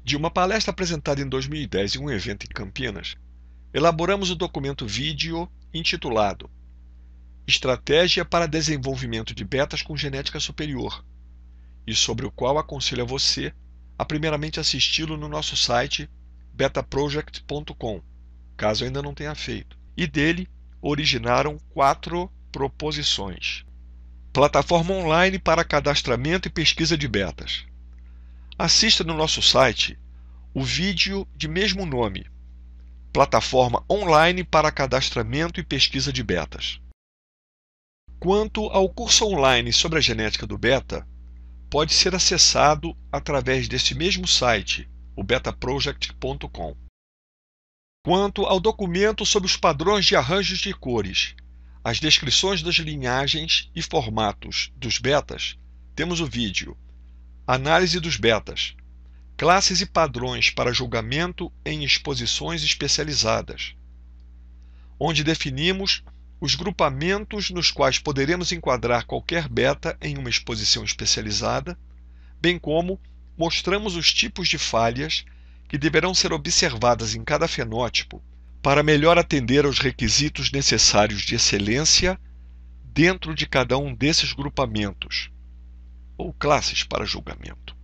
De uma palestra apresentada em 2010 em um evento em Campinas, elaboramos o documento vídeo intitulado Estratégia para Desenvolvimento de Betas com Genética Superior, e sobre o qual aconselho a você a primeiramente assisti-lo no nosso site betaproject.com, caso ainda não tenha feito. E dele originaram 4 proposições. Plataforma online para cadastramento e pesquisa de betas. Assista no nosso site o vídeo de mesmo nome, Plataforma online para cadastramento e pesquisa de betas. Quanto ao curso online sobre a genética do beta, pode ser acessado através deste mesmo site, o betaproject.com. Quanto ao documento sobre os padrões de arranjos de cores, as descrições das linhagens e formatos dos betas, temos o vídeo Análise dos betas, classes e padrões para julgamento em exposições especializadas, onde definimos os grupamentos nos quais poderemos enquadrar qualquer beta em uma exposição especializada, bem como mostramos os tipos de falhas que deverão ser observadas em cada fenótipo para melhor atender aos requisitos necessários de excelência dentro de cada um desses grupamentos, ou classes para julgamento.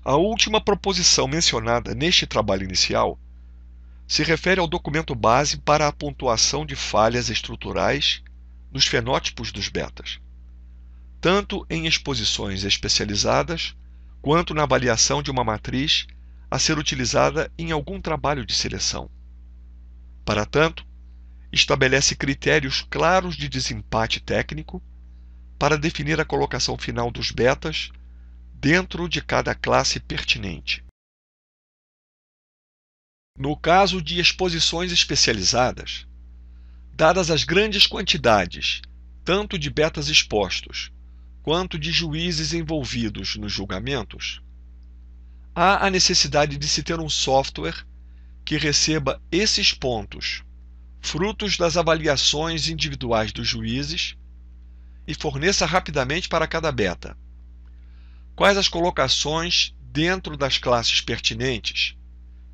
A última proposição mencionada neste trabalho inicial se refere ao documento base para a pontuação de falhas estruturais nos fenótipos dos betas, tanto em exposições especializadas quanto na avaliação de uma matriz a ser utilizada em algum trabalho de seleção. Para tanto, estabelece critérios claros de desempate técnico para definir a colocação final dos betas dentro de cada classe pertinente. No caso de exposições especializadas, dadas as grandes quantidades tanto de betas expostos quanto de juízes envolvidos nos julgamentos, há a necessidade de se ter um software que receba esses pontos, frutos das avaliações individuais dos juízes, e forneça rapidamente para cada beta quais as colocações dentro das classes pertinentes,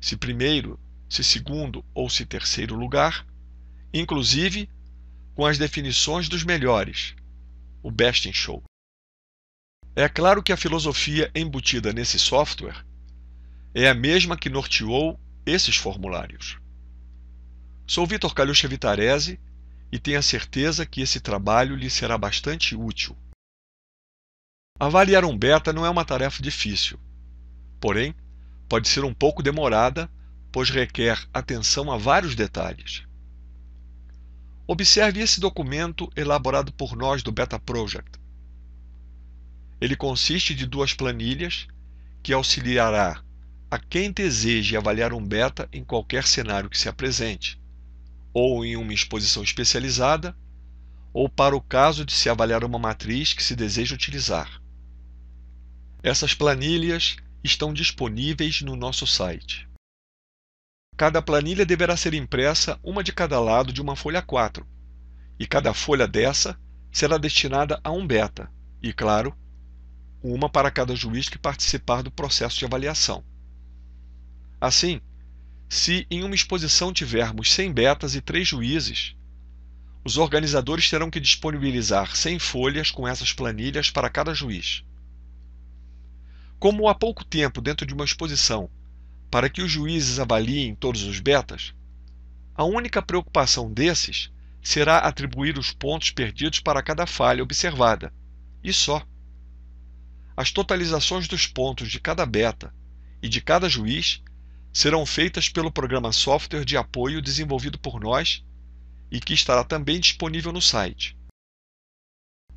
se primeiro, se segundo ou se terceiro lugar, inclusive com as definições dos melhores, o best in show. É claro que a filosofia embutida nesse software é a mesma que norteou esses formulários. Sou Vitor Calucha Vitarese e tenho a certeza que esse trabalho lhe será bastante útil. Avaliar um beta não é uma tarefa difícil, porém, pode ser um pouco demorada, pois requer atenção a vários detalhes. Observe esse documento elaborado por nós do Beta Project. Ele consiste de 2 planilhas que auxiliará a quem deseje avaliar um beta em qualquer cenário que se apresente, ou em uma exposição especializada, ou para o caso de se avaliar uma matriz que se deseja utilizar. Essas planilhas estão disponíveis no nosso site. Cada planilha deverá ser impressa uma de cada lado de uma folha A4, e cada folha dessa será destinada a um beta, e, claro, uma para cada juiz que participar do processo de avaliação. Assim, se em uma exposição tivermos 100 betas e 3 juízes, os organizadores terão que disponibilizar 100 folhas com essas planilhas para cada juiz. Como há pouco tempo dentro de uma exposição para que os juízes avaliem todos os betas, a única preocupação desses será atribuir os pontos perdidos para cada falha observada, e só. As totalizações dos pontos de cada beta e de cada juiz serão feitas pelo programa software de apoio desenvolvido por nós e que estará também disponível no site.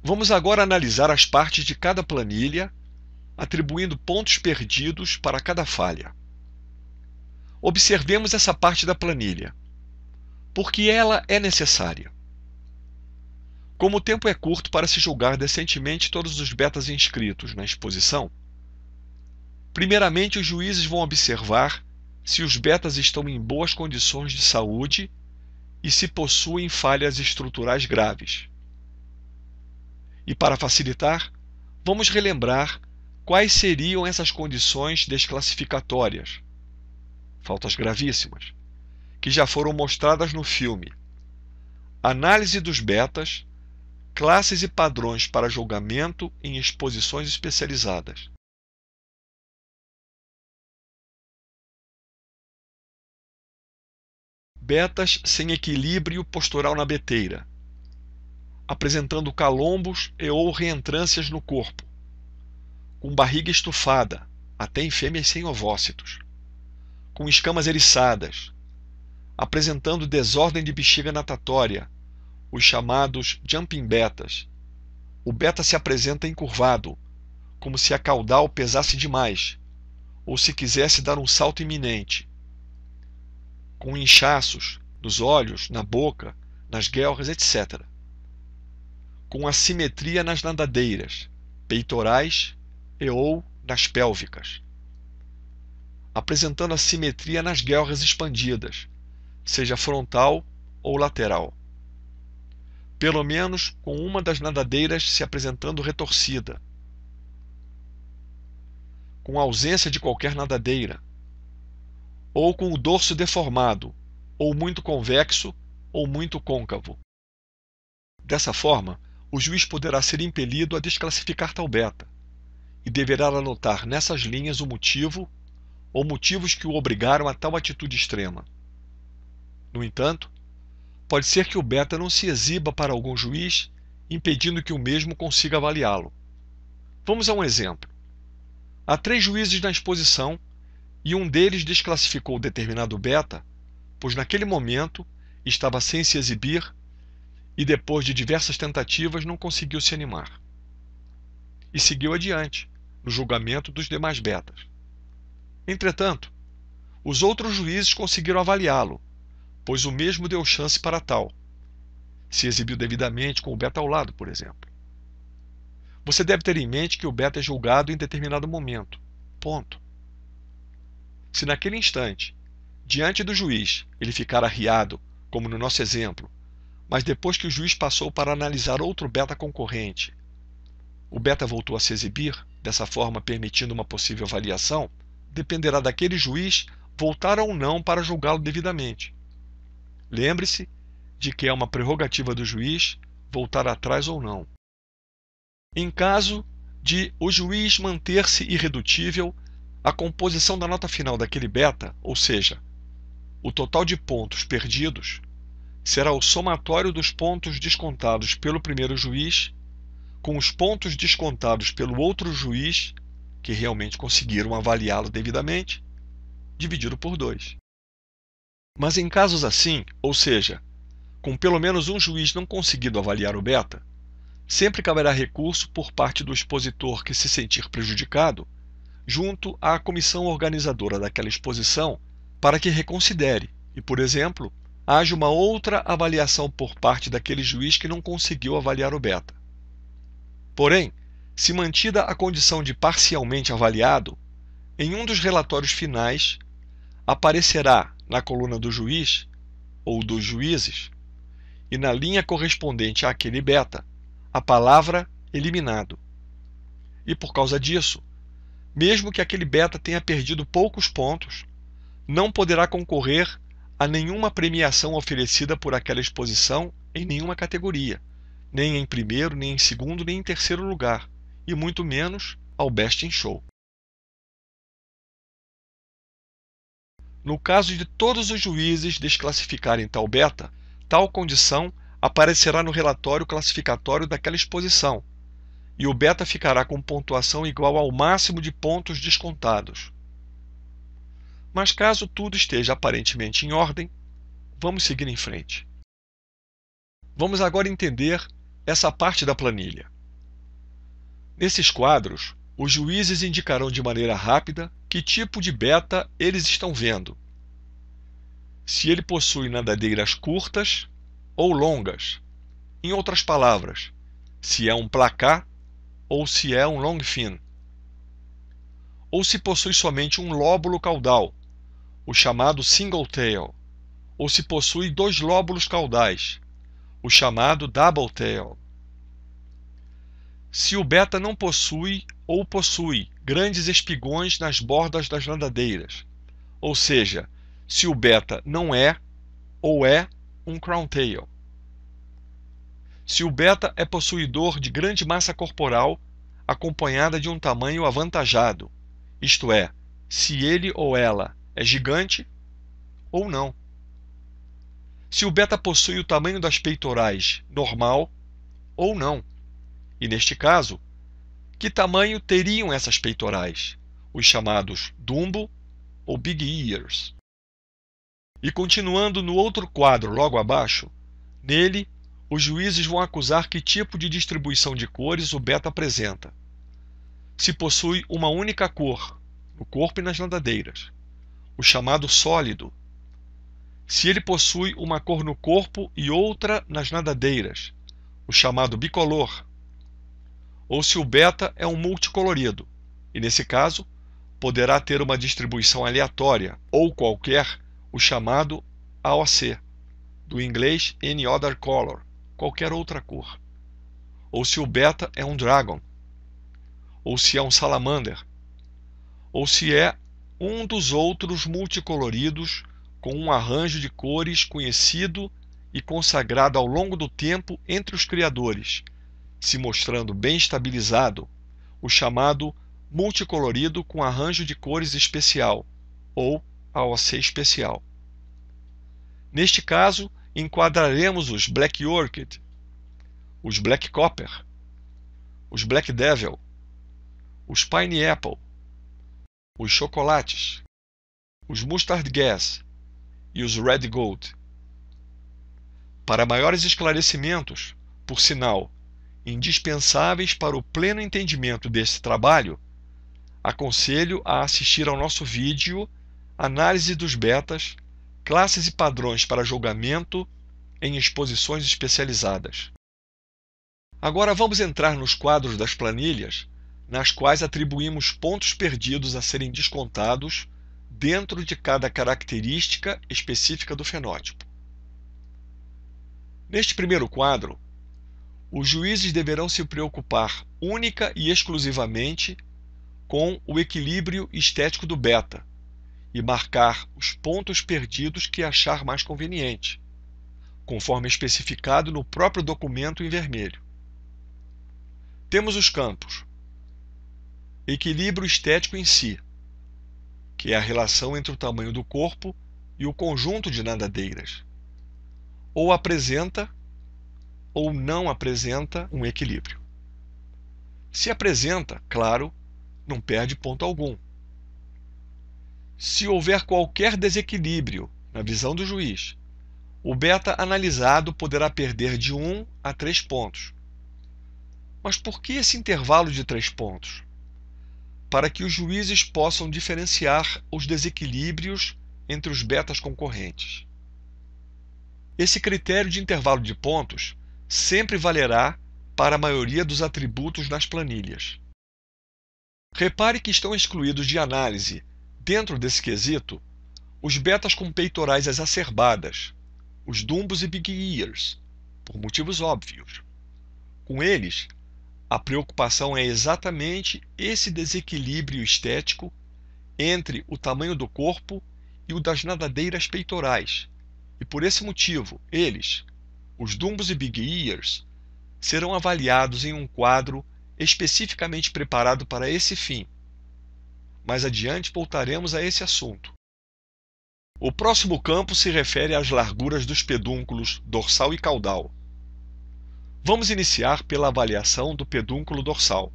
Vamos agora analisar as partes de cada planilha, atribuindo pontos perdidos para cada falha. Observemos essa parte da planilha, porque ela é necessária. Como o tempo é curto para se julgar decentemente todos os betas inscritos na exposição, primeiramente os juízes vão observar se os betas estão em boas condições de saúde e se possuem falhas estruturais graves. E para facilitar, vamos relembrar Quais seriam essas condições desclassificatórias? Faltas gravíssimas, que já foram mostradas no filme. Análise dos betas, classes e padrões para julgamento em exposições especializadas. Betas sem equilíbrio postural na beteira, apresentando calombos e ou reentrâncias no corpo, com barriga estufada, até em fêmeas sem ovócitos, com escamas eriçadas, apresentando desordem de bexiga natatória, os chamados jumping betas. O beta se apresenta encurvado, como se a caudal pesasse demais, ou se quisesse dar um salto iminente, com inchaços nos olhos, na boca, nas guelras, etc. Com assimetria nas nadadeiras, peitorais e ou nas pélvicas, apresentando assimetria nas guelras expandidas, seja frontal ou lateral. Pelo menos com uma das nadadeiras se apresentando retorcida, com ausência de qualquer nadadeira, ou com o dorso deformado, ou muito convexo, ou muito côncavo. Dessa forma, o juiz poderá ser impelido a desclassificar tal beta, e deverá anotar nessas linhas o motivo ou motivos que o obrigaram a tal atitude extrema. No entanto, pode ser que o beta não se exiba para algum juiz, impedindo que o mesmo consiga avaliá-lo. Vamos a um exemplo. Há 3 juízes na exposição e um deles desclassificou determinado beta, pois naquele momento estava sem se exibir e depois de diversas tentativas não conseguiu se animar. E seguiu adiante, no julgamento dos demais betas. Entretanto, os outros juízes conseguiram avaliá-lo, pois o mesmo deu chance para tal. Se exibiu devidamente com o beta ao lado, por exemplo. Você deve ter em mente que o beta é julgado em determinado momento. Ponto. Se naquele instante, diante do juiz, ele ficar arriado, como no nosso exemplo, mas depois que o juiz passou para analisar outro beta concorrente, o beta voltou a se exibir, dessa forma permitindo uma possível avaliação, dependerá daquele juiz voltar ou não para julgá-lo devidamente. Lembre-se de que é uma prerrogativa do juiz voltar atrás ou não. Em caso de o juiz manter-se irredutível, a composição da nota final daquele beta, ou seja, o total de pontos perdidos, será o somatório dos pontos descontados pelo primeiro juiz com os pontos descontados pelo outro juiz, que realmente conseguiram avaliá-lo devidamente, dividido por 2. Mas em casos assim, ou seja, com pelo menos um juiz não conseguido avaliar o beta, sempre caberá recurso por parte do expositor que se sentir prejudicado, junto à comissão organizadora daquela exposição, para que reconsidere e, por exemplo, haja uma outra avaliação por parte daquele juiz que não conseguiu avaliar o beta. Porém, se mantida a condição de parcialmente avaliado, em um dos relatórios finais aparecerá na coluna do juiz ou dos juízes e na linha correspondente àquele beta a palavra eliminado. E por causa disso, mesmo que aquele beta tenha perdido poucos pontos, não poderá concorrer a nenhuma premiação oferecida por aquela exposição em nenhuma categoria, nem em primeiro, nem em segundo, nem em terceiro lugar, e muito menos ao Best in Show. No caso de todos os juízes desclassificarem tal beta, tal condição aparecerá no relatório classificatório daquela exposição, e o beta ficará com pontuação igual ao máximo de pontos descontados. Mas caso tudo esteja aparentemente em ordem, vamos seguir em frente. Vamos agora entender essa parte da planilha. Nesses quadros, os juízes indicarão de maneira rápida que tipo de beta eles estão vendo. Se ele possui nadadeiras curtas ou longas. Em outras palavras, se é um placá ou se é um long fin. Ou se possui somente um lóbulo caudal, o chamado single tail, ou se possui 2 lóbulos caudais, o chamado double tail. Se o beta não possui ou possui grandes espigões nas bordas das nadadeiras, ou seja, se o beta não é ou é um crown tail. Se o beta é possuidor de grande massa corporal acompanhada de um tamanho avantajado, isto é, se ele ou ela é gigante ou não. Se o beta possui o tamanho das peitorais normal ou não. E neste caso, que tamanho teriam essas peitorais? Os chamados Dumbo ou Big Ears. E continuando no outro quadro logo abaixo, nele, os juízes vão acusar que tipo de distribuição de cores o beta apresenta. Se possui uma única cor, no corpo e nas nadadeiras, o chamado sólido. Se ele possui uma cor no corpo e outra nas nadadeiras, o chamado bicolor. Ou se o beta é um multicolorido, e nesse caso, poderá ter uma distribuição aleatória, ou qualquer, o chamado AOC, do inglês Any Other Color, qualquer outra cor. Ou se o beta é um dragon, ou se é um salamander, ou se é um dos outros multicoloridos com um arranjo de cores conhecido e consagrado ao longo do tempo entre os criadores, se mostrando bem estabilizado, o chamado multicolorido com arranjo de cores especial, ou AOC especial. Neste caso, enquadraremos os Black Orchid, os Black Copper, os Black Devil, os Pineapple, os Chocolates, os Mustard Gas e os Red Gold. Para maiores esclarecimentos, por sinal, indispensáveis para o pleno entendimento desse trabalho, aconselho a assistir ao nosso vídeo Análise dos Betas, Classes e Padrões para Julgamento em Exposições Especializadas. Agora vamos entrar nos quadros das planilhas, nas quais atribuímos pontos perdidos a serem descontados dentro de cada característica específica do fenótipo. Neste primeiro quadro, os juízes deverão se preocupar única e exclusivamente com o equilíbrio estético do beta e marcar os pontos perdidos que achar mais conveniente, conforme especificado no próprio documento em vermelho. Temos os campos: equilíbrio estético em si, que é a relação entre o tamanho do corpo e o conjunto de nadadeiras, ou apresenta ou não apresenta um equilíbrio. Se apresenta, claro, não perde ponto algum. Se houver qualquer desequilíbrio na visão do juiz, o beta analisado poderá perder de 1 a 3 pontos. Mas por que esse intervalo de 3 pontos? Para que os juízes possam diferenciar os desequilíbrios entre os betas concorrentes. Esse critério de intervalo de pontos sempre valerá para a maioria dos atributos nas planilhas. Repare que estão excluídos de análise, dentro desse quesito, os betas com peitorais exacerbadas, os Dumbos e Big Ears, por motivos óbvios. Com eles, a preocupação é exatamente esse desequilíbrio estético entre o tamanho do corpo e o das nadadeiras peitorais, e por esse motivo, eles, os Dumbos e Big Ears, serão avaliados em um quadro especificamente preparado para esse fim. Mais adiante voltaremos a esse assunto. O próximo campo se refere às larguras dos pedúnculos dorsal e caudal. Vamos iniciar pela avaliação do pedúnculo dorsal.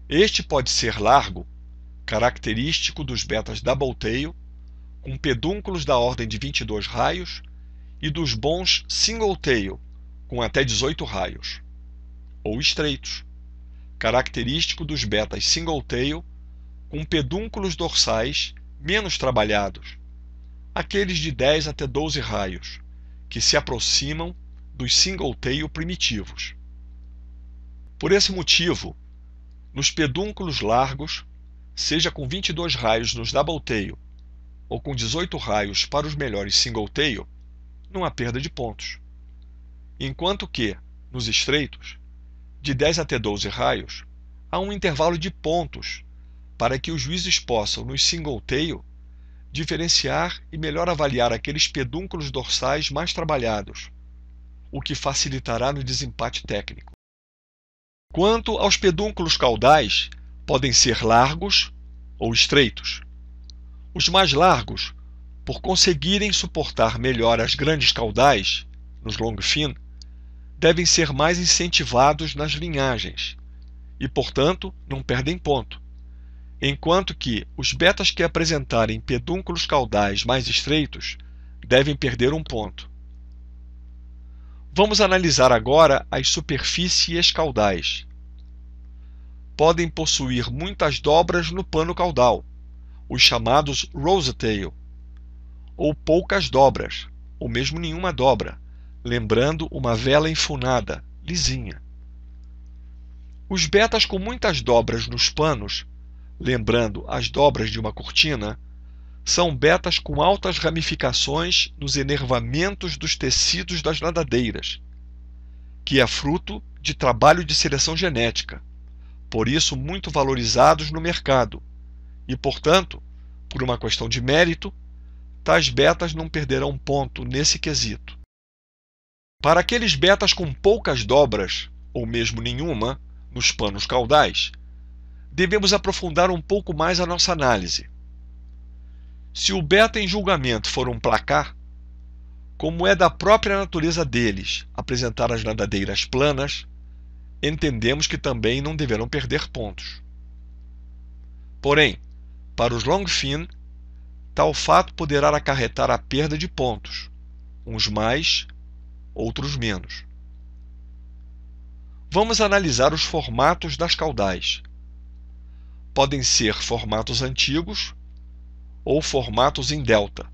Este pode ser largo, característico dos betas double tail, com pedúnculos da ordem de 22 raios, e dos bons single tail, com até 18 raios. Ou estreitos, característico dos betas single tail, com pedúnculos dorsais menos trabalhados, aqueles de 10 até 12 raios, que se aproximam dos single tail primitivos. Por esse motivo, nos pedúnculos largos, seja com 22 raios nos double tail ou com 18 raios para os melhores single tail, não há perda de pontos. Enquanto que, nos estreitos, de 10 até 12 raios, há um intervalo de pontos para que os juízes possam, no single tail, diferenciar e melhor avaliar aqueles pedúnculos dorsais mais trabalhados, o que facilitará no desempate técnico. Quanto aos pedúnculos caudais, podem ser largos ou estreitos. Os mais largos, por conseguirem suportar melhor as grandes caudais, nos long fin, devem ser mais incentivados nas linhagens e, portanto, não perdem ponto, enquanto que os betas que apresentarem pedúnculos caudais mais estreitos devem perder um ponto. Vamos analisar agora as superfícies caudais. Podem possuir muitas dobras no pano caudal, os chamados rosetail, ou poucas dobras, ou mesmo nenhuma dobra, lembrando uma vela enfunada, lisinha. Os betas com muitas dobras nos panos, lembrando as dobras de uma cortina, são betas com altas ramificações nos enervamentos dos tecidos das nadadeiras, que é fruto de trabalho de seleção genética, por isso muito valorizados no mercado, e, portanto, por uma questão de mérito, tais betas não perderão ponto nesse quesito. Para aqueles betas com poucas dobras, ou mesmo nenhuma, nos panos caudais, devemos aprofundar um pouco mais a nossa análise. Se o beta em julgamento for um placar, como é da própria natureza deles apresentar as nadadeiras planas, entendemos que também não deverão perder pontos. Porém, para os long fin, tal fato poderá acarretar a perda de pontos, uns mais, outros menos. Vamos analisar os formatos das caudais. Podem ser formatos antigos ou formatos em delta.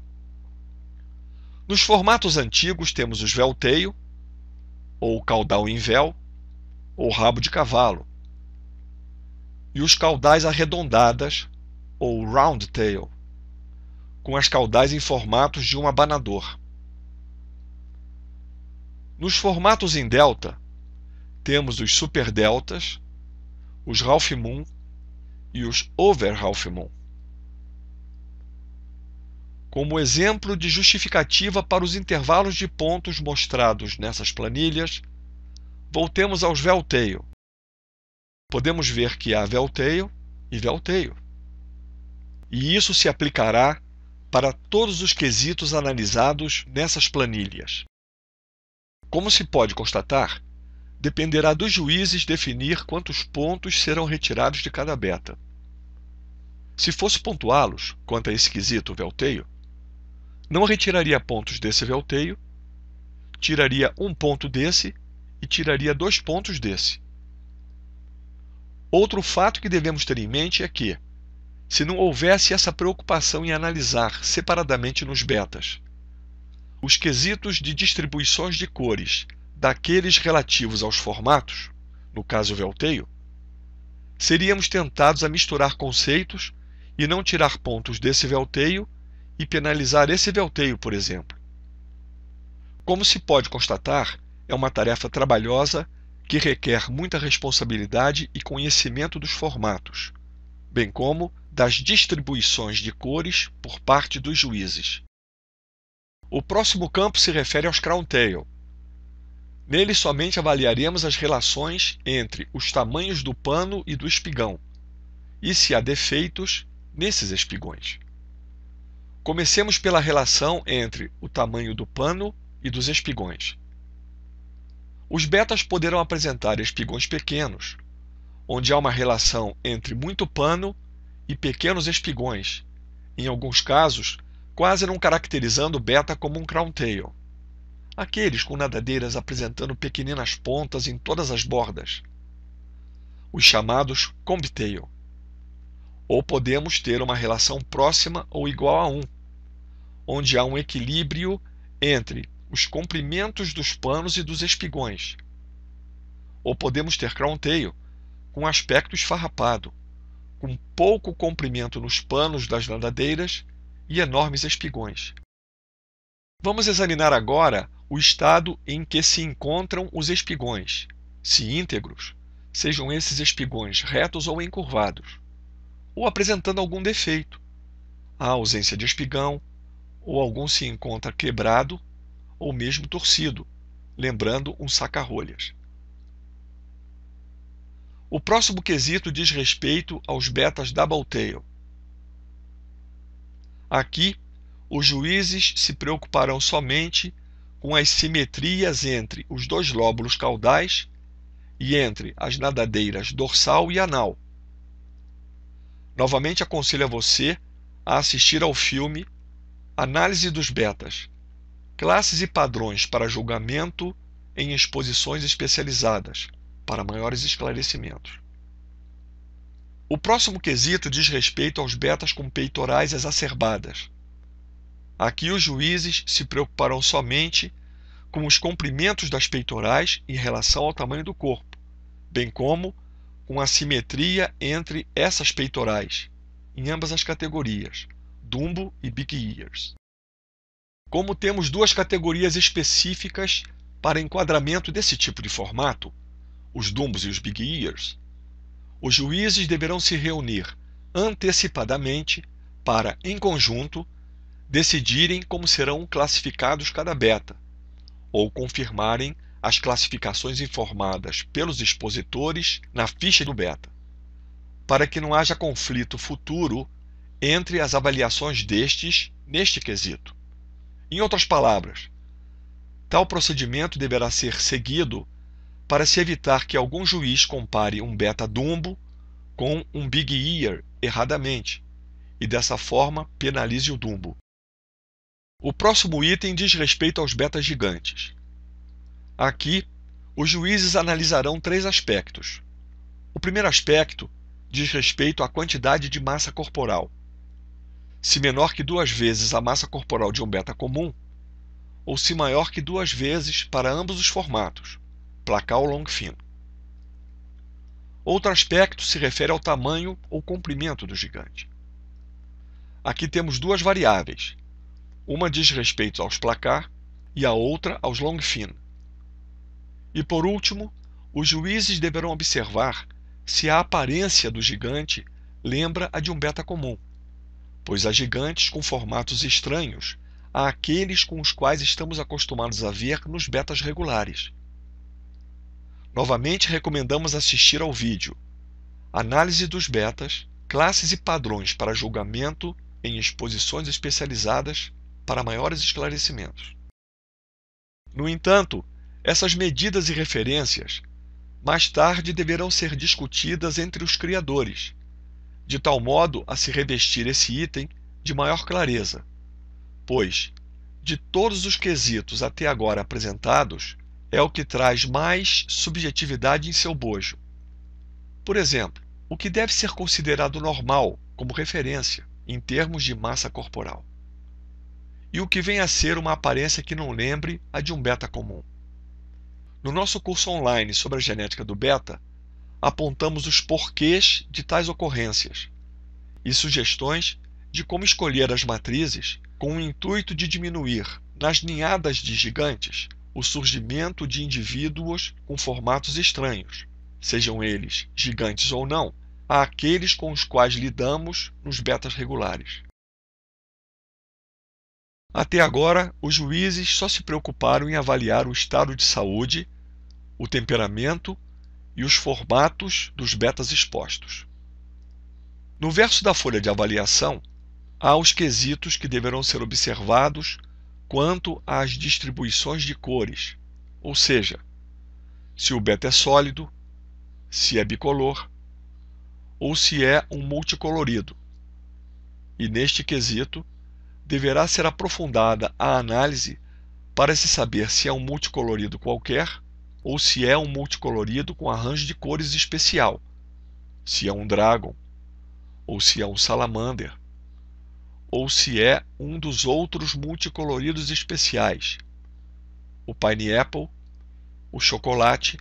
Nos formatos antigos temos os véu-tail, ou caudal em véu, ou rabo de cavalo, e os caudais arredondadas, ou round tail, com as caudais em formatos de um abanador. Nos formatos em delta, temos os superdeltas, os half moon e os over half moon. Como exemplo de justificativa para os intervalos de pontos mostrados nessas planilhas, voltemos aos véu-tail. Podemos ver que há véu-tail e véu-tail. E isso se aplicará para todos os quesitos analisados nessas planilhas. Como se pode constatar, dependerá dos juízes definir quantos pontos serão retirados de cada beta. Se fosse pontuá-los quanto a esse quesito véu-tail, não retiraria pontos desse véu-tail, tiraria um ponto desse e tiraria 2 pontos desse. Outro fato que devemos ter em mente é que, se não houvesse essa preocupação em analisar separadamente nos betas os quesitos de distribuições de cores daqueles relativos aos formatos, no caso véu-tail, seríamos tentados a misturar conceitos e não tirar pontos desse véu-tail e penalizar esse véu-tail, por exemplo. Como se pode constatar, é uma tarefa trabalhosa que requer muita responsabilidade e conhecimento dos formatos, bem como das distribuições de cores por parte dos juízes. O próximo campo se refere aos crown tail. Nele somente avaliaremos as relações entre os tamanhos do pano e do espigão, e se há defeitos nesses espigões. Comecemos pela relação entre o tamanho do pano e dos espigões. Os betas poderão apresentar espigões pequenos, onde há uma relação entre muito pano e pequenos espigões, em alguns casos quase não caracterizando o beta como um crown tail. Aqueles com nadadeiras apresentando pequeninas pontas em todas as bordas, os chamados comb tail. Ou podemos ter uma relação próxima ou igual a 1, onde há um equilíbrio entre os comprimentos dos panos e dos espigões. Ou podemos ter crown tail com aspecto esfarrapado, com pouco comprimento nos panos das nadadeiras e enormes espigões. Vamos examinar agora o estado em que se encontram os espigões, se íntegros, sejam esses espigões retos ou encurvados, ou apresentando algum defeito, a ausência de espigão, ou algum se encontra quebrado ou mesmo torcido, lembrando um saca-rolhas. O próximo quesito diz respeito aos betas double tail. Aqui, os juízes se preocuparão somente com as simetrias entre os dois lóbulos caudais e entre as nadadeiras dorsal e anal. Novamente aconselho a você a assistir ao filme Análise dos Betas, Classes e Padrões para Julgamento em Exposições Especializadas, para maiores esclarecimentos. O próximo quesito diz respeito aos betas com peitorais exacerbadas. Aqui os juízes se preocuparão somente com os comprimentos das peitorais em relação ao tamanho do corpo, bem como com a simetria entre essas peitorais, em ambas as categorias, Dumbo e Big Ears. Como temos duas categorias específicas para enquadramento desse tipo de formato, os Dumbos e os Big Ears, os juízes deverão se reunir antecipadamente para, em conjunto, decidirem como serão classificados cada beta, ou confirmarem as classificações informadas pelos expositores na ficha do beta, para que não haja conflito futuro entre as avaliações destes neste quesito. Em outras palavras, tal procedimento deverá ser seguido para se evitar que algum juiz compare um beta Dumbo com um Big Ear erradamente, e dessa forma penalize o Dumbo. O próximo item diz respeito aos betas gigantes. Aqui, os juízes analisarão três aspectos. O primeiro aspecto diz respeito à quantidade de massa corporal. Se menor que 2 vezes a massa corporal de um beta comum, ou se maior que 2 vezes para ambos os formatos, placar ou long fin. Outro aspecto se refere ao tamanho ou comprimento do gigante. Aqui temos duas variáveis. Uma diz respeito aos placar e a outra aos long fin. E por último, os juízes deverão observar se a aparência do gigante lembra a de um beta comum, pois há gigantes com formatos estranhos àqueles com os quais estamos acostumados a ver nos betas regulares. Novamente recomendamos assistir ao vídeo Análise dos Betas, Classes e Padrões para Julgamento em Exposições Especializadas, para maiores esclarecimentos. No entanto, essas medidas e referências mais tarde deverão ser discutidas entre os criadores, de tal modo a se revestir esse item de maior clareza, pois, de todos os quesitos até agora apresentados, é o que traz mais subjetividade em seu bojo. Por exemplo, o que deve ser considerado normal como referência em termos de massa corporal? E o que vem a ser uma aparência que não lembre a de um beta comum? No nosso curso online sobre a genética do beta, apontamos os porquês de tais ocorrências e sugestões de como escolher as matrizes com o intuito de diminuir, nas ninhadas de gigantes, o surgimento de indivíduos com formatos estranhos, sejam eles gigantes ou não, àqueles com os quais lidamos nos betas regulares. Até agora, os juízes só se preocuparam em avaliar o estado de saúde, o temperamento e os formatos dos betas expostos. No verso da folha de avaliação, há os quesitos que deverão ser observados quanto às distribuições de cores, ou seja, se o beta é sólido, se é bicolor ou se é um multicolorido. E neste quesito, deverá ser aprofundada a análise para se saber se é um multicolorido qualquer ou se é um multicolorido com arranjo de cores especial, se é um dragon, ou se é um salamander, ou se é um dos outros multicoloridos especiais, o pineapple, o chocolate,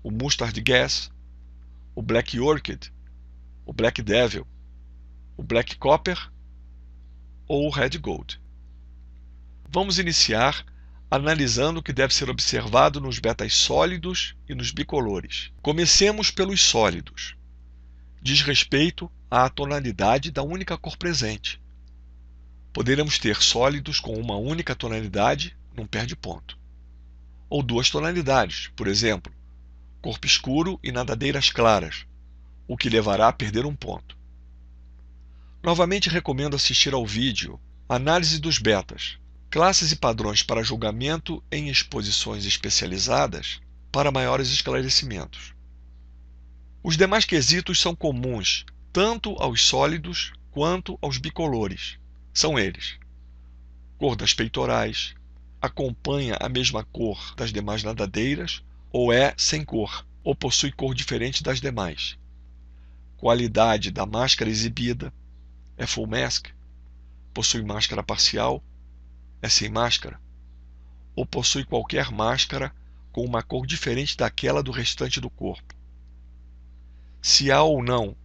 o mustard gas, o black orchid, o black devil, o black copper ou o red gold. Vamos iniciar analisando o que deve ser observado nos betas sólidos e nos bicolores. Comecemos pelos sólidos. Diz respeito à tonalidade da única cor presente. Poderemos ter sólidos com uma única tonalidade, não perde ponto. Ou duas tonalidades, por exemplo, corpo escuro e nadadeiras claras, o que levará a perder um ponto. Novamente recomendo assistir ao vídeo Análise dos betas, classes e padrões para julgamento em exposições especializadas para maiores esclarecimentos. Os demais quesitos são comuns tanto aos sólidos quanto aos bicolores. São eles: cor das peitorais, acompanha a mesma cor das demais nadadeiras ou é sem cor, ou possui cor diferente das demais. Qualidade da máscara exibida, é full mask, possui máscara parcial, é sem máscara, ou possui qualquer máscara com uma cor diferente daquela do restante do corpo. Se há ou não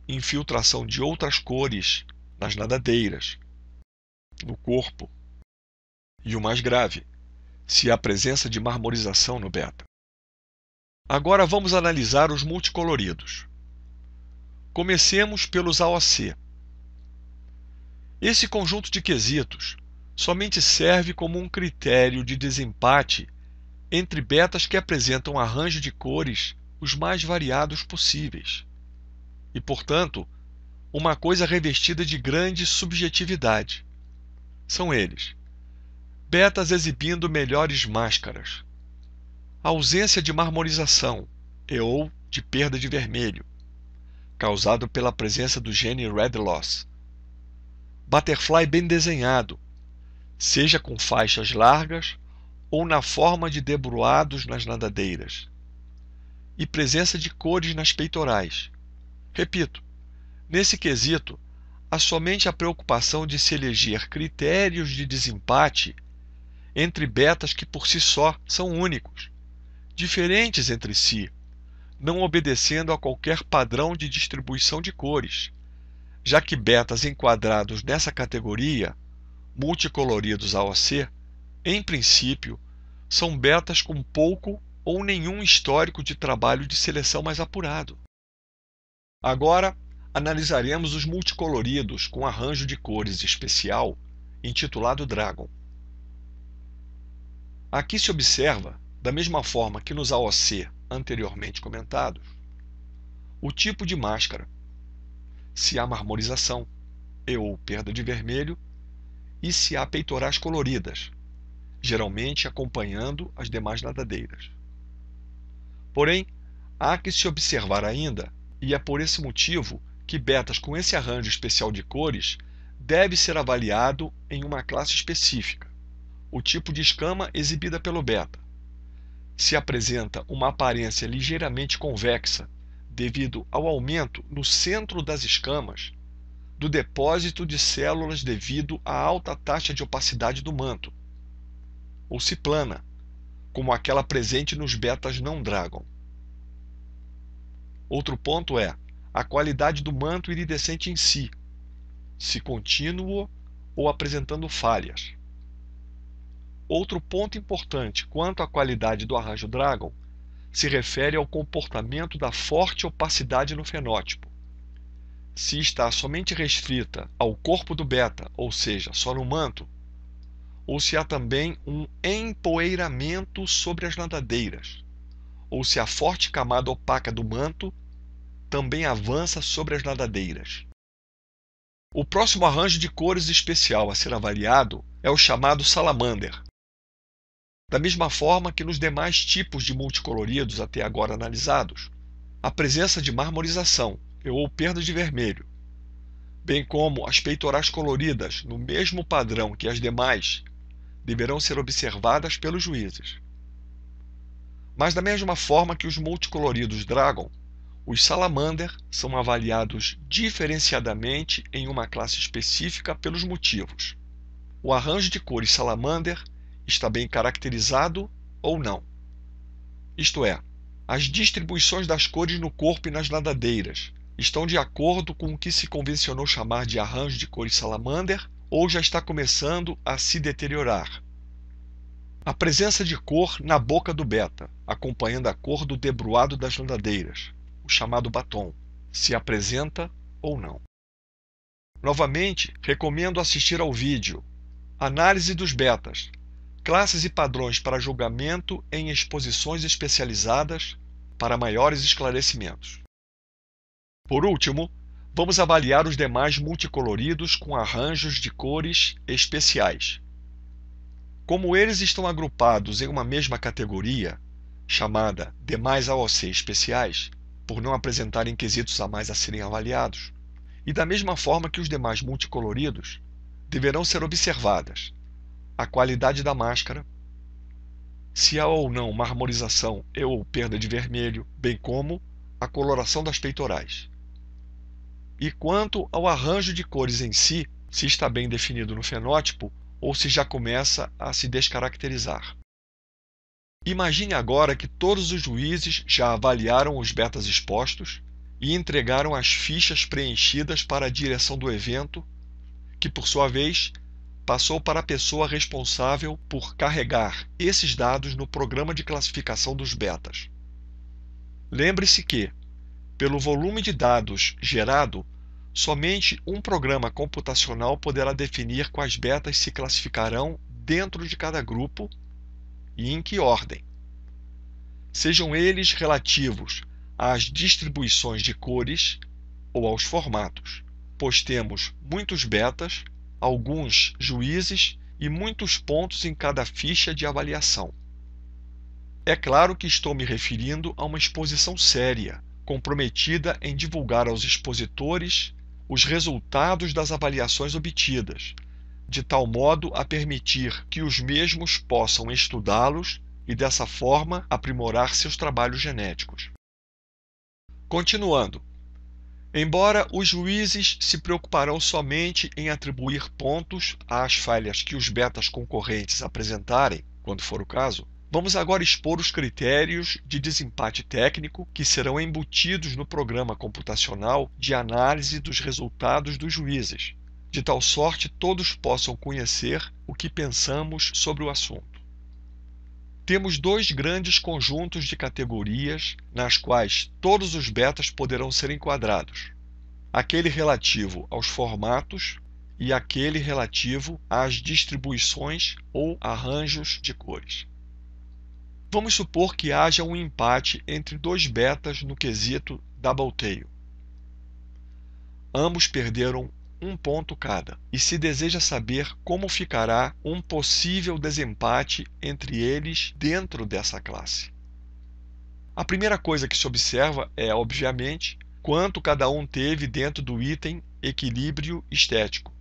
infiltração de outras cores nas nadadeiras, no corpo, e o mais grave, se há presença de marmorização no beta. Agora vamos analisar os multicoloridos. Comecemos pelos AOC. Esse conjunto de quesitos somente serve como um critério de desempate entre betas que apresentam arranjo de cores os mais variados possíveis e, portanto, uma coisa revestida de grande subjetividade. São eles: betas exibindo melhores máscaras, ausência de marmorização ou de perda de vermelho, causado pela presença do gene Red Loss, butterfly bem desenhado, seja com faixas largas ou na forma de debruados nas nadadeiras, e presença de cores nas peitorais. Repito, nesse quesito, há somente a preocupação de se eleger critérios de desempate entre betas que por si só são únicos, diferentes entre si, não obedecendo a qualquer padrão de distribuição de cores, já que betas enquadrados nessa categoria, multicoloridos AOC, em princípio, são betas com pouco ou nenhum histórico de trabalho de seleção mais apurado. Agora, analisaremos os multicoloridos com arranjo de cores especial, intitulado Dragon. Aqui se observa, da mesma forma que nos AOC anteriormente comentados, o tipo de máscara, se há marmorização ou perda de vermelho, e se há peitorais coloridas, geralmente acompanhando as demais nadadeiras. Porém, há que se observar ainda, e é por esse motivo que betas com esse arranjo especial de cores deve ser avaliado em uma classe específica: o tipo de escama exibida pelo beta. Se apresenta uma aparência ligeiramente convexa devido ao aumento no centro das escamas do depósito de células devido à alta taxa de opacidade do manto, ou se plana, como aquela presente nos betas não Dragon. Outro ponto é a qualidade do manto iridescente em si, se contínuo ou apresentando falhas. Outro ponto importante quanto à qualidade do arranjo Dragon se refere ao comportamento da forte opacidade no fenótipo. Se está somente restrita ao corpo do beta, ou seja, só no manto, ou se há também um empoeiramento sobre as nadadeiras, ou se a forte camada opaca do manto também avança sobre as nadadeiras. O próximo arranjo de cores especial a ser avaliado é o chamado Salamander. Da mesma forma que nos demais tipos de multicoloridos até agora analisados, a presença de marmorização ou perda de vermelho, bem como as peitorais coloridas no mesmo padrão que as demais, deverão ser observadas pelos juízes. Mas da mesma forma que os multicoloridos Dragon, os Salamander são avaliados diferenciadamente em uma classe específica pelos motivos: o arranjo de cores Salamander está bem caracterizado ou não. Isto é, as distribuições das cores no corpo e nas nadadeiras estão de acordo com o que se convencionou chamar de arranjo de cores Salamander ou já está começando a se deteriorar. A presença de cor na boca do beta, acompanhando a cor do debruado das nadadeiras, o chamado batom, se apresenta ou não. Novamente, recomendo assistir ao vídeo Análise dos betas, classes e padrões para julgamento em exposições especializadas para maiores esclarecimentos. Por último, vamos avaliar os demais multicoloridos com arranjos de cores especiais. Como eles estão agrupados em uma mesma categoria, chamada demais AOC especiais, por não apresentarem quesitos a mais a serem avaliados, e da mesma forma que os demais multicoloridos, deverão ser observadas a qualidade da máscara, se há ou não marmorização e ou perda de vermelho, bem como a coloração das peitorais. E quanto ao arranjo de cores em si, se está bem definido no fenótipo ou se já começa a se descaracterizar. Imagine agora que todos os juízes já avaliaram os betas expostos e entregaram as fichas preenchidas para a direção do evento, que por sua vez passou para a pessoa responsável por carregar esses dados no programa de classificação dos betas. Lembre-se que, pelo volume de dados gerado, somente um programa computacional poderá definir quais betas se classificarão dentro de cada grupo e em que ordem. Sejam eles relativos às distribuições de cores ou aos formatos, pois temos muitos betas, alguns juízes e muitos pontos em cada ficha de avaliação. É claro que estou me referindo a uma exposição séria, comprometida em divulgar aos expositores os resultados das avaliações obtidas, de tal modo a permitir que os mesmos possam estudá-los e, dessa forma, aprimorar seus trabalhos genéticos. Continuando, embora os juízes se preocuparão somente em atribuir pontos às falhas que os betas concorrentes apresentarem, quando for o caso, vamos agora expor os critérios de desempate técnico que serão embutidos no programa computacional de análise dos resultados dos juízes, de tal sorte todos possam conhecer o que pensamos sobre o assunto. Temos dois grandes conjuntos de categorias nas quais todos os betas poderão ser enquadrados: aquele relativo aos formatos e aquele relativo às distribuições ou arranjos de cores. Vamos supor que haja um empate entre dois betas no quesito Double Tail. Ambos perderam um ponto cada, e se deseja saber como ficará um possível desempate entre eles dentro dessa classe. A primeira coisa que se observa é, obviamente, quanto cada um teve dentro do item equilíbrio estético.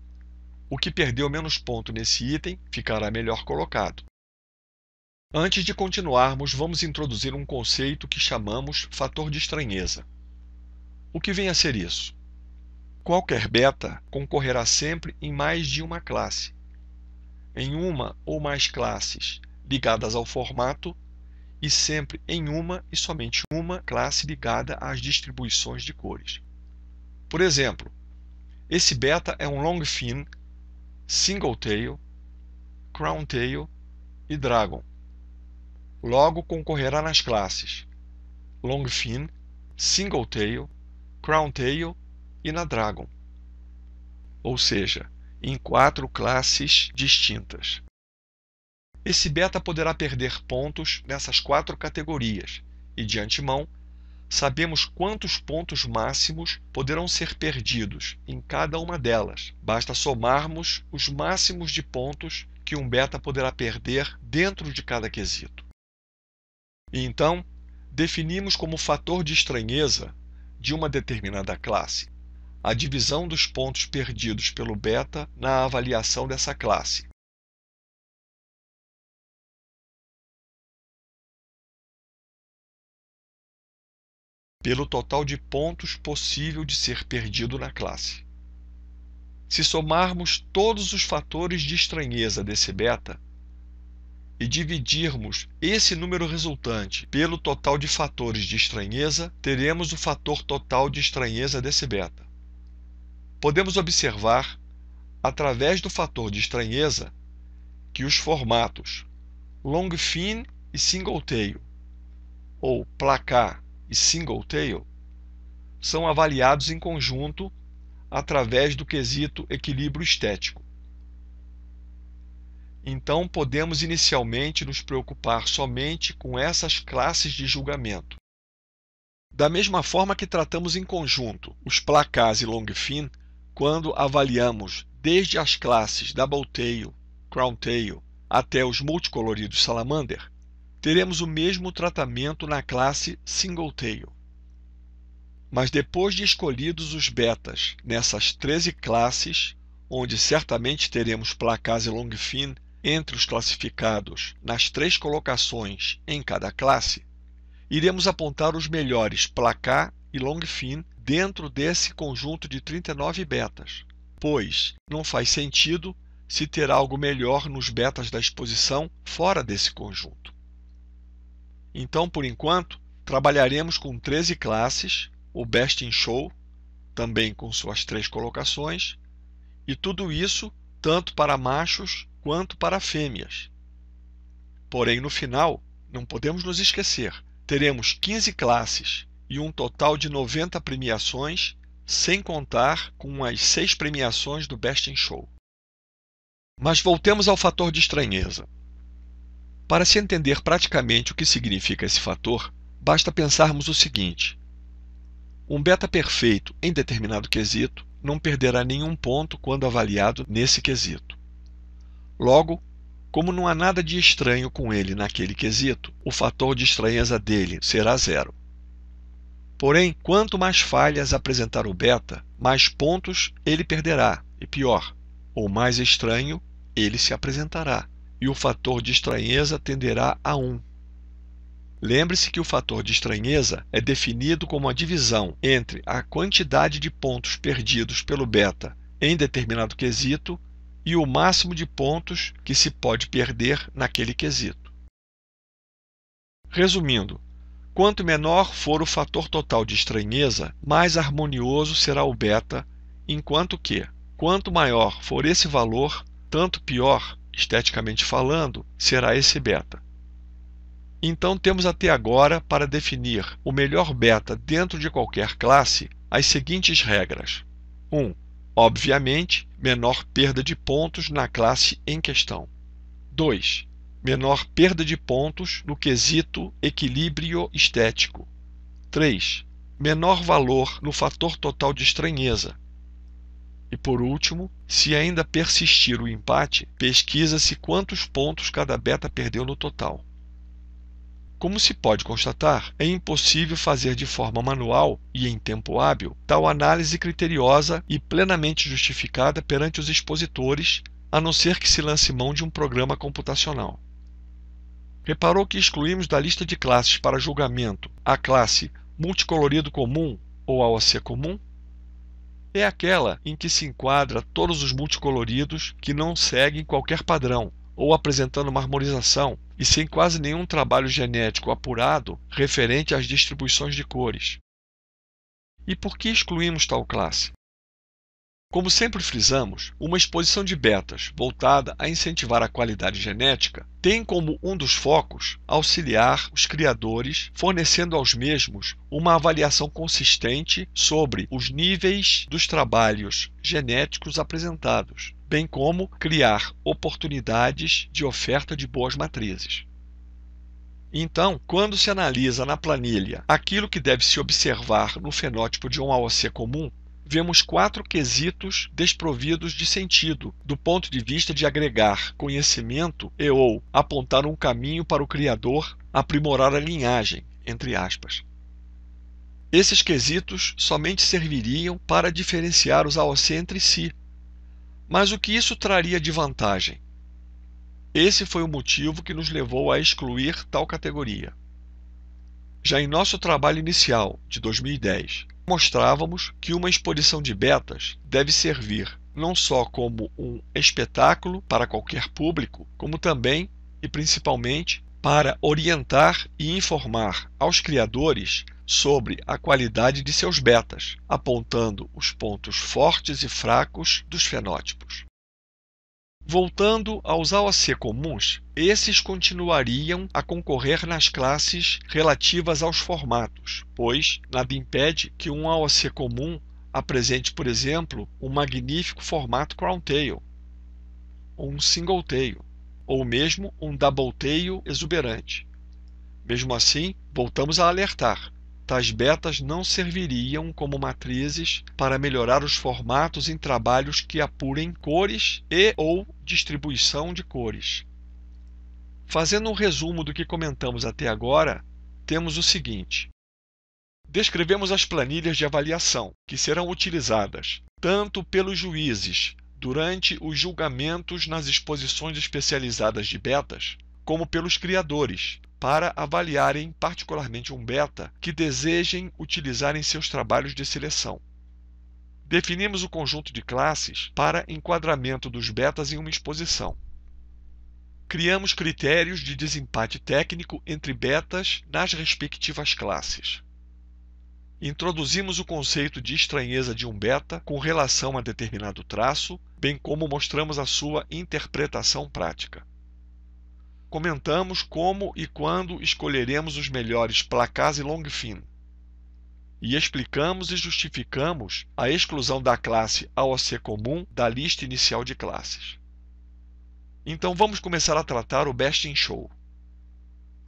O que perdeu menos ponto nesse item ficará melhor colocado. Antes de continuarmos, vamos introduzir um conceito que chamamos fator de estranheza. O que vem a ser isso? Qualquer beta concorrerá sempre em mais de uma classe, em uma ou mais classes ligadas ao formato e sempre em uma e somente uma classe ligada às distribuições de cores. Por exemplo, esse beta é um Longfin, Singletail, Crowntail e Dragon. Logo concorrerá nas classes Longfin, Singletail, Crowntail e na Dragon, ou seja, em 4 classes distintas. Esse beta poderá perder pontos nessas 4 categorias e, de antemão, sabemos quantos pontos máximos poderão ser perdidos em cada uma delas. Basta somarmos os máximos de pontos que um beta poderá perder dentro de cada quesito. E então, definimos como fator de estranheza de uma determinada classe a divisão dos pontos perdidos pelo beta na avaliação dessa classe. Pelo total de pontos possível de ser perdido na classe. Se somarmos todos os fatores de estranheza desse beta e dividirmos esse número resultante pelo total de fatores de estranheza, teremos o fator total de estranheza desse beta. Podemos observar, através do fator de estranheza, que os formatos long fin e single tail, ou placar e single tail, são avaliados em conjunto através do quesito equilíbrio estético. Então, podemos inicialmente nos preocupar somente com essas classes de julgamento. Da mesma forma que tratamos em conjunto os placars e long fin, quando avaliamos desde as classes double tail, crown tail, até os multicoloridos salamander, teremos o mesmo tratamento na classe single tail. Mas depois de escolhidos os betas nessas 13 classes, onde certamente teremos placars e long fin entre os classificados nas 3 colocações em cada classe, iremos apontar os melhores placar e long fin dentro desse conjunto de 39 betas, pois não faz sentido se ter algo melhor nos betas da exposição fora desse conjunto. Então, por enquanto, trabalharemos com 13 classes, o Best in Show, também com suas 3 colocações, e tudo isso tanto para machos quanto para fêmeas. Porém, no final, não podemos nos esquecer, teremos 15 classes e um total de 90 premiações, sem contar com as 6 premiações do Best in Show. Mas voltemos ao fator de estranheza. Para se entender praticamente o que significa esse fator, basta pensarmos o seguinte: um beta perfeito em determinado quesito não perderá nenhum ponto quando avaliado nesse quesito. Logo, como não há nada de estranho com ele naquele quesito, o fator de estranheza dele será 0. Porém, quanto mais falhas apresentar o beta, mais pontos ele perderá, e pior, ou mais estranho ele se apresentará, e o fator de estranheza tenderá a 1. Lembre-se que o fator de estranheza é definido como a divisão entre a quantidade de pontos perdidos pelo beta em determinado quesito e o máximo de pontos que se pode perder naquele quesito. Resumindo, quanto menor for o fator total de estranheza, mais harmonioso será o beta, enquanto que, quanto maior for esse valor, tanto pior, esteticamente falando, será esse beta. Então temos até agora, para definir o melhor beta dentro de qualquer classe, as seguintes regras. 1. Obviamente, menor perda de pontos na classe em questão. 2. Menor perda de pontos no quesito equilíbrio estético. 3. Menor valor no fator total de estranheza. E por último, se ainda persistir o empate, pesquisa-se quantos pontos cada beta perdeu no total. Como se pode constatar, é impossível fazer de forma manual e em tempo hábil tal análise criteriosa e plenamente justificada perante os expositores, a não ser que se lance mão de um programa computacional. Reparou que excluímos da lista de classes para julgamento a classe multicolorido comum ou AOC comum? É aquela em que se enquadra todos os multicoloridos que não seguem qualquer padrão, ou apresentando uma harmonização e sem quase nenhum trabalho genético apurado referente às distribuições de cores. E por que excluímos tal classe? Como sempre frisamos, uma exposição de betas voltada a incentivar a qualidade genética tem como um dos focos auxiliar os criadores, fornecendo aos mesmos uma avaliação consistente sobre os níveis dos trabalhos genéticos apresentados, bem como criar oportunidades de oferta de boas matrizes. Então, quando se analisa na planilha aquilo que deve se observar no fenótipo de um AOC comum, vemos 4 quesitos desprovidos de sentido, do ponto de vista de agregar conhecimento ou apontar um caminho para o criador aprimorar a linhagem, entre aspas. Esses quesitos somente serviriam para diferenciar os AOC entre si. Mas o que isso traria de vantagem? Esse foi o motivo que nos levou a excluir tal categoria. Já em nosso trabalho inicial, de 2010, mostrávamos que uma exposição de betas deve servir não só como um espetáculo para qualquer público, como também e principalmente para orientar e informar aos criadores sobre a qualidade de seus betas, apontando os pontos fortes e fracos dos fenótipos. Voltando aos AOC comuns, esses continuariam a concorrer nas classes relativas aos formatos, pois nada impede que um AOC comum apresente, por exemplo, um magnífico formato Crown Tail, ou um Single Tail, ou mesmo um Double Tail exuberante. Mesmo assim, voltamos a alertar: tais betas não serviriam como matrizes para melhorar os formatos em trabalhos que apurem cores e/ou distribuição de cores. Fazendo um resumo do que comentamos até agora, temos o seguinte: descrevemos as planilhas de avaliação, que serão utilizadas tanto pelos juízes durante os julgamentos nas exposições especializadas de betas, como pelos criadores, para avaliarem particularmente um beta que desejem utilizar em seus trabalhos de seleção. Definimos o conjunto de classes para enquadramento dos betas em uma exposição. Criamos critérios de desempate técnico entre betas nas respectivas classes. Introduzimos o conceito de estranheza de um beta com relação a determinado traço, bem como mostramos a sua interpretação prática. Comentamos como e quando escolheremos os melhores placas e long fin. E explicamos e justificamos a exclusão da classe AOC comum da lista inicial de classes. Então vamos começar a tratar o Best in Show.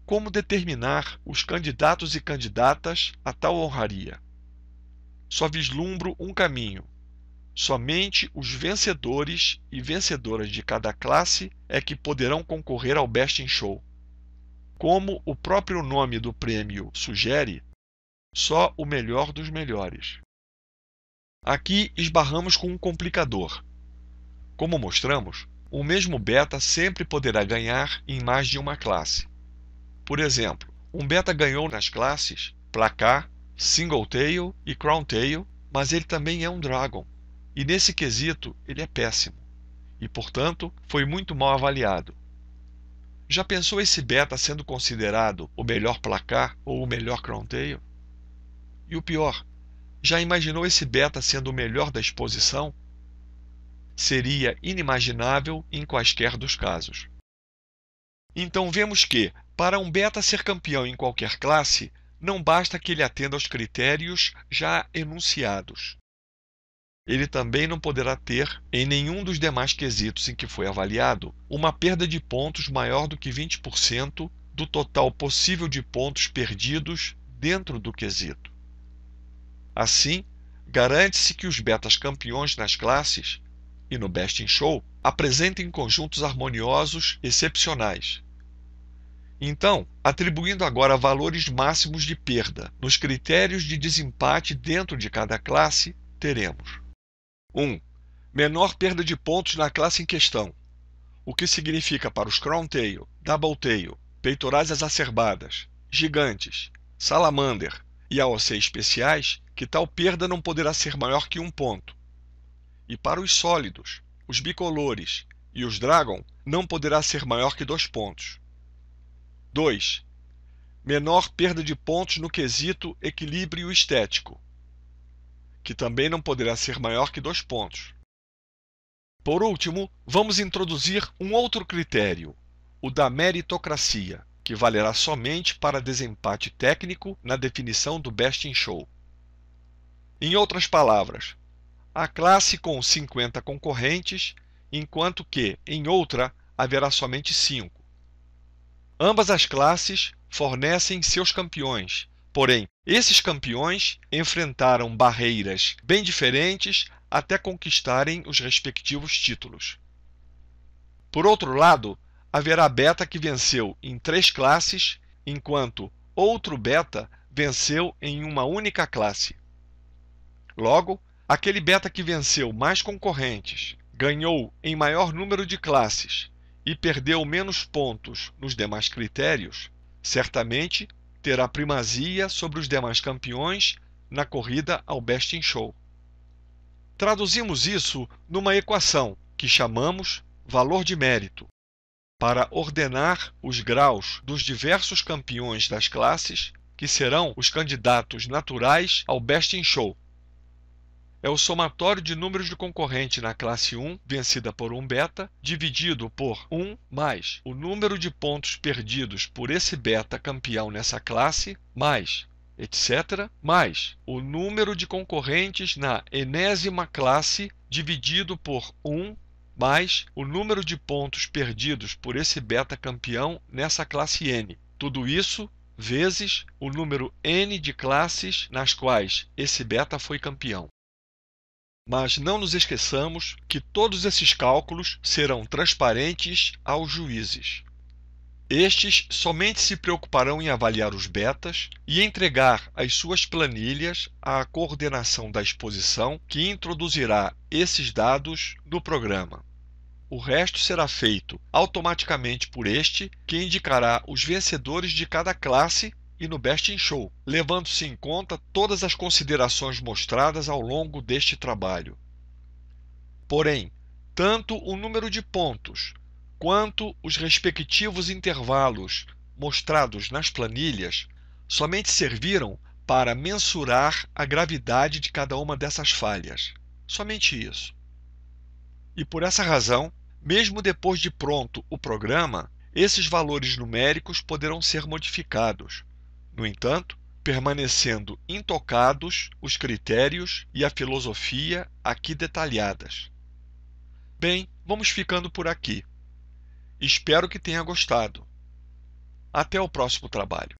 Como determinar os candidatos e candidatas a tal honraria? Só vislumbro um caminho. Somente os vencedores e vencedoras de cada classe é que poderão concorrer ao Best in Show. Como o próprio nome do prêmio sugere, só o melhor dos melhores. Aqui esbarramos com um complicador. Como mostramos, o mesmo beta sempre poderá ganhar em mais de uma classe. Por exemplo, um beta ganhou nas classes Placar, Single Tail e Crown Tail, mas ele também é um Dragon. E nesse quesito ele é péssimo, e portanto foi muito mal avaliado. Já pensou esse beta sendo considerado o melhor placar ou o melhor Crown Tail? E o pior, já imaginou esse beta sendo o melhor da exposição? Seria inimaginável em quaisquer dos casos. Então vemos que, para um beta ser campeão em qualquer classe, não basta que ele atenda aos critérios já enunciados. Ele também não poderá ter, em nenhum dos demais quesitos em que foi avaliado, uma perda de pontos maior do que 20% do total possível de pontos perdidos dentro do quesito. Assim, garante-se que os betas campeões nas classes e no Best in Show apresentem conjuntos harmoniosos excepcionais. Então, atribuindo agora valores máximos de perda nos critérios de desempate dentro de cada classe, teremos 1. Menor perda de pontos na classe em questão, o que significa para os Crown Tail, Double Tail, peitorais exacerbadas, gigantes, salamander e AOC especiais, que tal perda não poderá ser maior que 1 ponto. E para os sólidos, os bicolores e os Dragon, não poderá ser maior que 2 pontos. 2. Menor perda de pontos no quesito equilíbrio estético, que também não poderá ser maior que 2 pontos. Por último, vamos introduzir um outro critério, o da meritocracia, que valerá somente para desempate técnico na definição do Best in Show. Em outras palavras, a classe com 50 concorrentes, enquanto que, em outra, haverá somente 5. Ambas as classes fornecem seus campeões, porém, esses campeões enfrentaram barreiras bem diferentes até conquistarem os respectivos títulos. Por outro lado, haverá beta que venceu em 3 classes, enquanto outro beta venceu em uma única classe. Logo, aquele beta que venceu mais concorrentes, ganhou em maior número de classes e perdeu menos pontos nos demais critérios, certamente terá primazia sobre os demais campeões na corrida ao Best in Show. Traduzimos isso numa equação que chamamos valor de mérito, para ordenar os graus dos diversos campeões das classes que serão os candidatos naturais ao Best in Show. é o somatório de números de concorrente na classe 1, vencida por um beta, dividido por 1 mais o número de pontos perdidos por esse beta campeão nessa classe, mais etc., mais o número de concorrentes na enésima classe, dividido por 1 mais o número de pontos perdidos por esse beta campeão nessa classe N. Tudo isso vezes o número N de classes nas quais esse beta foi campeão. Mas não nos esqueçamos que todos esses cálculos serão transparentes aos juízes. Estes somente se preocuparão em avaliar os betas e entregar as suas planilhas à coordenação da exposição, que introduzirá esses dados no programa. O resto será feito automaticamente por este, que indicará os vencedores de cada classe e no Best in Show, levando-se em conta todas as considerações mostradas ao longo deste trabalho. Porém, tanto o número de pontos quanto os respectivos intervalos mostrados nas planilhas somente serviram para mensurar a gravidade de cada uma dessas falhas. Somente isso. E por essa razão, mesmo depois de pronto o programa, esses valores numéricos poderão ser modificados. No entanto, permanecendo intocados os critérios e a filosofia aqui detalhadas. Bem, vamos ficando por aqui. Espero que tenha gostado. Até o próximo trabalho.